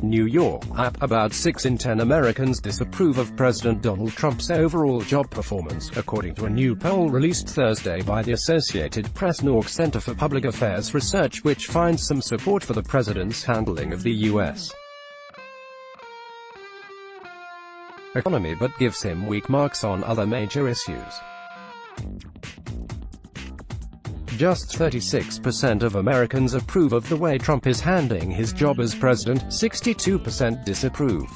New York, AP. About 6 in 10 Americans disapprove of President Donald Trump's overall job performance, according to a new poll released Thursday by the Associated Press NORC Center for Public Affairs Research, which finds some support for the president's handling of the U.S. economy but gives him weak marks on other major issues. Just 36% of Americans approve of the way Trump is handling his job as president, 62% disapprove.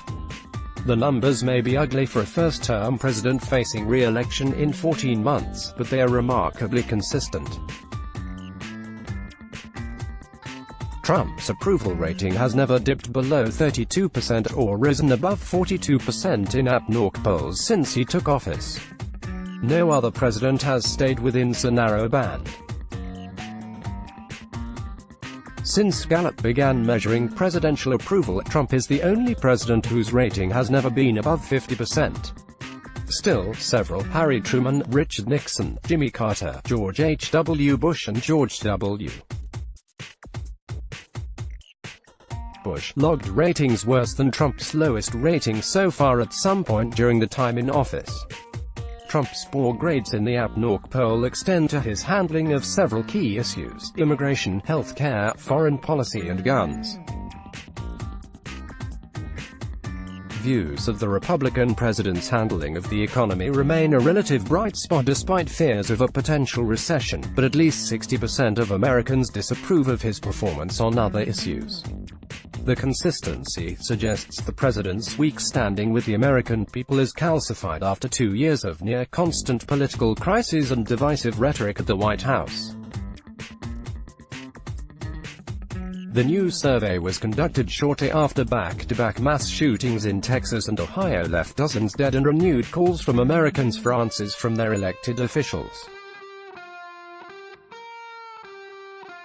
The numbers may be ugly for a first-term president facing re-election in 14 months, but they are remarkably consistent. Trump's approval rating has never dipped below 32% or risen above 42% in AP-NORC polls since he took office. No other president has stayed within so narrow a band. Since Gallup began measuring presidential approval, Trump is the only president whose rating has never been above 50%. Still, several, Harry Truman, Richard Nixon, Jimmy Carter, George H.W. Bush and George W. Bush, logged ratings worse than Trump's lowest rating so far at some point during the time in office. Trump's poor grades in the AP-NORC poll extend to his handling of several key issues: immigration, health care, foreign policy and guns. Views of the Republican president's handling of the economy remain a relative bright spot despite fears of a potential recession, but at least 60% of Americans disapprove of his performance on other issues. The consistency suggests the president's weak standing with the American people is calcified after 2 years of near-constant political crises and divisive rhetoric at the White House. The new survey was conducted shortly after back-to-back mass shootings in Texas and Ohio left dozens dead and renewed calls from Americans for answers from their elected officials.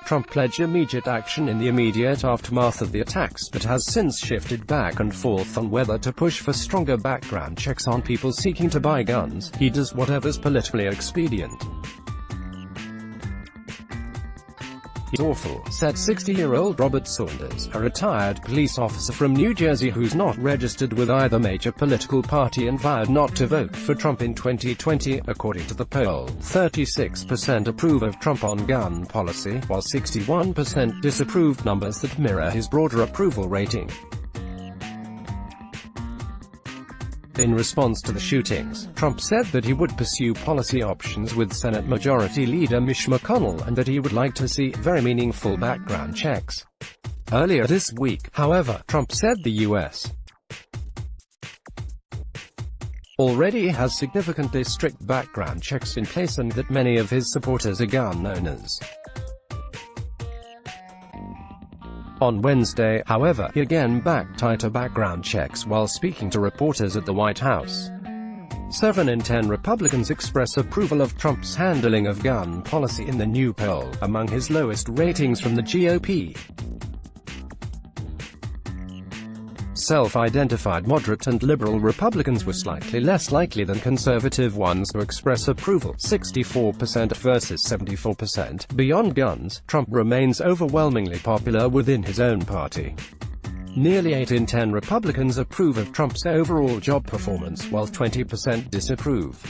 Trump pledged immediate action in the immediate aftermath of the attacks, but has since shifted back and forth on whether to push for stronger background checks on people seeking to buy guns. He does whatever's politically expedient. "He's awful," said 60-year-old Robert Saunders, a retired police officer from New Jersey who's not registered with either major political party and vowed not to vote for Trump in 2020. According to the poll, 36% approve of Trump on gun policy, while 61% disapprove, numbers that mirror his broader approval rating. In response to the shootings, Trump said that he would pursue policy options with Senate Majority Leader Mitch McConnell, and that he would like to see very meaningful background checks. Earlier this week, however, Trump said the U.S. already has significantly strict background checks in place and that many of his supporters are gun owners. On Wednesday, however, he again backed tighter background checks while speaking to reporters at the White House. 7 in 10 Republicans express approval of Trump's handling of gun policy in the new poll, among his lowest ratings from the GOP. Self-identified moderate and liberal Republicans were slightly less likely than conservative ones to express approval, 64% versus 74%. Beyond guns, Trump remains overwhelmingly popular within his own party. Nearly 8 in 10 Republicans approve of Trump's overall job performance, while 20% disapprove.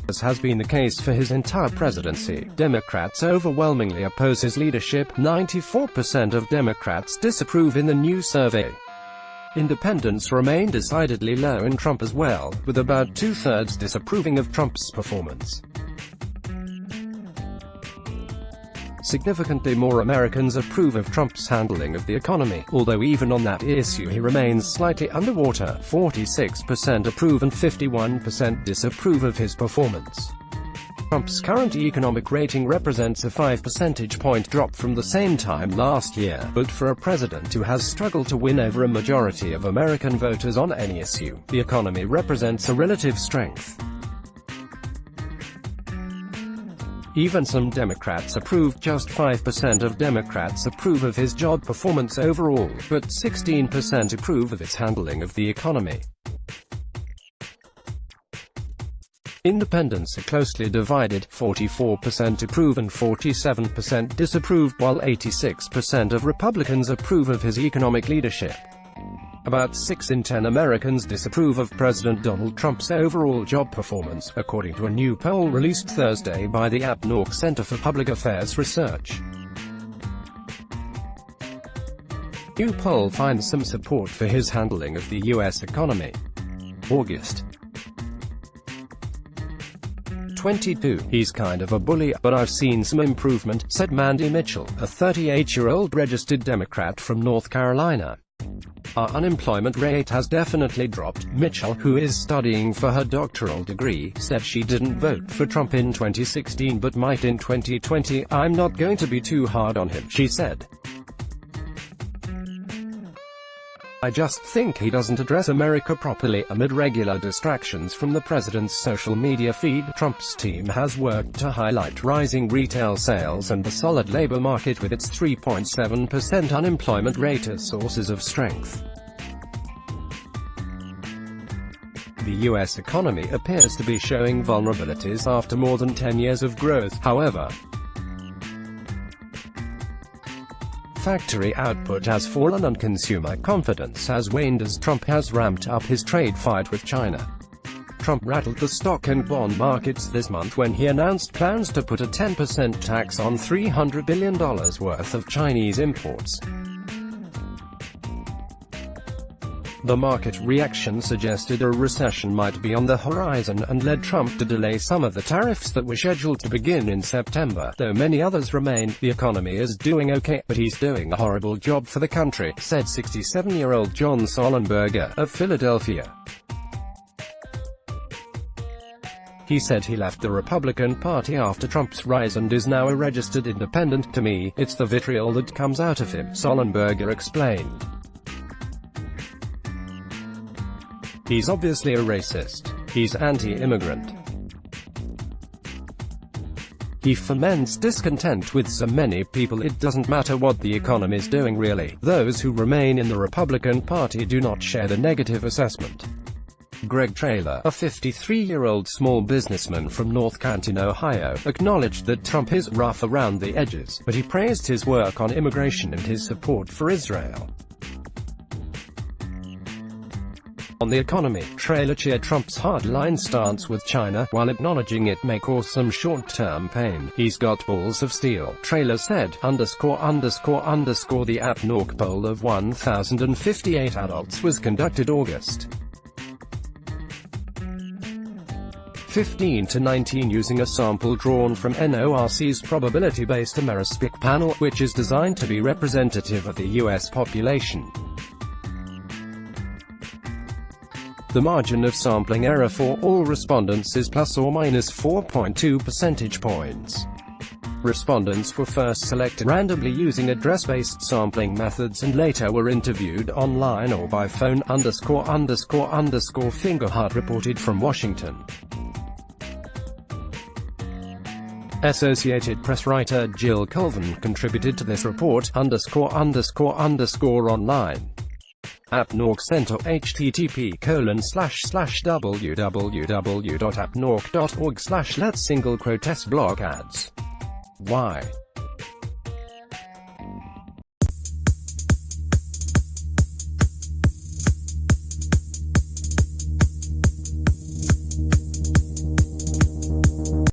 As has been the case for his entire presidency, Democrats overwhelmingly oppose his leadership. 94% of Democrats disapprove in the new survey. Independents remain decidedly low in Trump as well, with about 2/3 disapproving of Trump's performance. Significantly more Americans approve of Trump's handling of the economy, although even on that issue he remains slightly underwater. 46% approve and 51% disapprove of his performance. Trump's current economic rating represents a 5 percentage point drop from the same time last year, but for a president who has struggled to win over a majority of American voters on any issue, the economy represents a relative strength. Even some Democrats approve. Just 5% of Democrats approve of his job performance overall, but 16% approve of his handling of the economy. Independents are closely divided, 44% approve and 47% disapprove, while 86% of Republicans approve of his economic leadership. About 6 in 10 Americans disapprove of President Donald Trump's overall job performance, according to a new poll released Thursday by the AP-NORC Center for Public Affairs Research. New poll finds some support for his handling of the U.S. economy. August 22. He's kind of a bully, but I've seen some improvement, said Mandy Mitchell, a 38-year-old registered Democrat from North Carolina. Our unemployment rate has definitely dropped. Mitchell, who is studying for her doctoral degree, said she didn't vote for Trump in 2016 but might in 2020. I'm not going to be too hard on him, she said. I just think he doesn't address America properly. Amid regular distractions from the president's social media feed, Trump's team has worked to highlight rising retail sales and the solid labor market with its 3.7% unemployment rate as sources of strength. The U.S. economy appears to be showing vulnerabilities after more than 10 years of growth, however. Factory output has fallen and consumer confidence has waned as Trump has ramped up his trade fight with China. Trump rattled the stock and bond markets this month when he announced plans to put a 10% tax on $300 billion worth of Chinese imports. The market reaction suggested a recession might be on the horizon and led Trump to delay some of the tariffs that were scheduled to begin in September, though many others remain. The economy is doing okay, but he's doing a horrible job for the country, said 67-year-old John Sollenberger, of Philadelphia. He said he left the Republican Party after Trump's rise and is now a registered independent. To me, it's the vitriol that comes out of him, Sollenberger explained. He's obviously a racist. He's anti-immigrant. He foments discontent with so many people. It doesn't matter what the economy's doing really. Those who remain in the Republican Party do not share the negative assessment. Greg Traylor, a 53-year-old small businessman from North Canton, Ohio, acknowledged that Trump is rough around the edges, but he praised his work on immigration and his support for Israel. On the economy, Traylor cheered Trump's hardline stance with China, while acknowledging it may cause some short-term pain. He's got balls of steel, Traylor said. The AP-NORC poll of 1,058 adults was conducted August 15 to 19 using a sample drawn from NORC's probability-based Amerispic panel, which is designed to be representative of the U.S. population. The margin of sampling error for all respondents is plus or minus 4.2 percentage points. Respondents were first selected randomly using address-based sampling methods and later were interviewed online or by phone. Fingerhut reported from Washington. Associated Press writer Jill Colvin contributed to this report. Online. AP-NORC Center, http://www.apnorc.org/let/blog ads. Why?